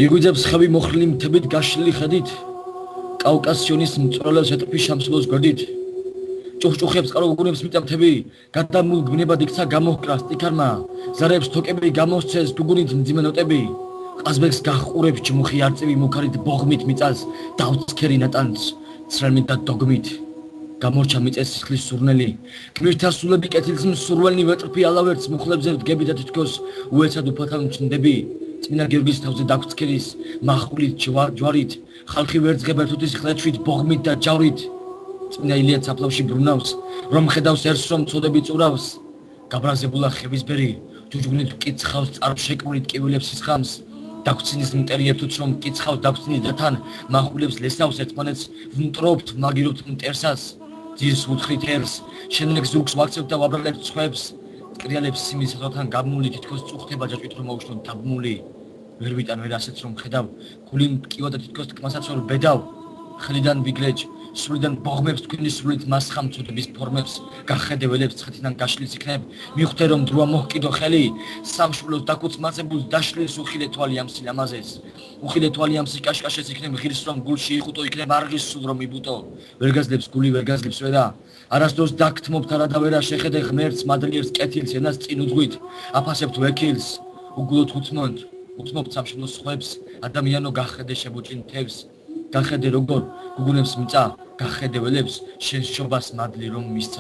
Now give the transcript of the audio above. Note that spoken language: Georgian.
იგვიძებს ხევი მოხრილი მთებით გაშლილი ხედით, კავკასიონის მწვრალებს ეტყვის შამსილოს გვერდით. ჭუხჭუხებს ყაროგუნებს მიწამთები, გადამულ გვნებად იქცა გამოჰკრა სტიქარმა, ზარებს თოკები გამოსცეს გუგუნით მძიმე ნოტები. ყაზბეგს გახყურებს ჯმუხი არწივი მუქარით ბოღმით მიწას, დავცქერი ნატანს, ცრემით და დოგმით. გამორჩა მიწეს სისხლის სურნელი, კვირთა სულები კეთილს მსურველნი ვეტრფი ალავერts მუხლებზე ვდგები და თითქოს უეცად უფალთან ვჩნდები. წმინდა გიორგის თავზე დაგვცქერის, მახულით ჯვარით, ხალხი ვერცხებ ერთუთის ხლეთშვით ბოღმით და ჯავრით. წმინდა ილია საფლავში ბრუნავს, რომ ხედავს ერს რომ წოდები წურავს. გაბრაზებულა ხევისბერი, ჯუჯგუნით ვკიცხავს წარმშეკვრით ტკივილებს ისხამს. დაგვცინის მტერი ერთუც რომ მკიცხავს დაგვცინის დათან, მახულებს ლესავს ერთმანეთს ვმტრობთ, მაგირობთ მტერსას. ძირს უთხრით ერს, შენლექ ზურგს ვაქცევთ და ვაბრალებთ სხვებს. მტკრიალებს სიმის სათავთან გაბმული, თითქოს წუხდება ჯაჭვით რომ მოვუშვოთ დაბმული. ვერ ვიტან ვერ ასეც რომ ხედავ, გული მტკივა და თითქოს თქმასაც ვერ ბედავ. ხელიდან ვიგლეჯ, სულიდან ბოღმებს თქვენი სულით მასხამ წოდების ფორმებს, გახედე ველებს ცხეთიდან გაშლის იქნებ, მიხვდე რომ დროა მოჰკიდო ხელი, სამშვილოს დაკუცმაცებულს დაშლის უხილე თვალი ამ სილამაზეს. უხილე თვალი ამ სიკაშკაშეს იქნებ ღირს რომ გულში იხუტო, იქნებ არღის სულ რომ იბუტო. ვერ გაძლებს გული, ვერ გაძლებს ვერა. არასდროს დაგთმობთ არადა ვერა, შეხედე ღმერთს, მადლიერს, კეთილს, ენას წინ უძღვით, აფასებთ ვექილს, უგულოთ უთმობთ სამშვილოს სხვებს, ადამიანო გახედე შებუჭინ თევს. გახედე როგორ გუგუნებს მიწა, გახედე ველებს, შენ შობას მადლი რომ მისცა.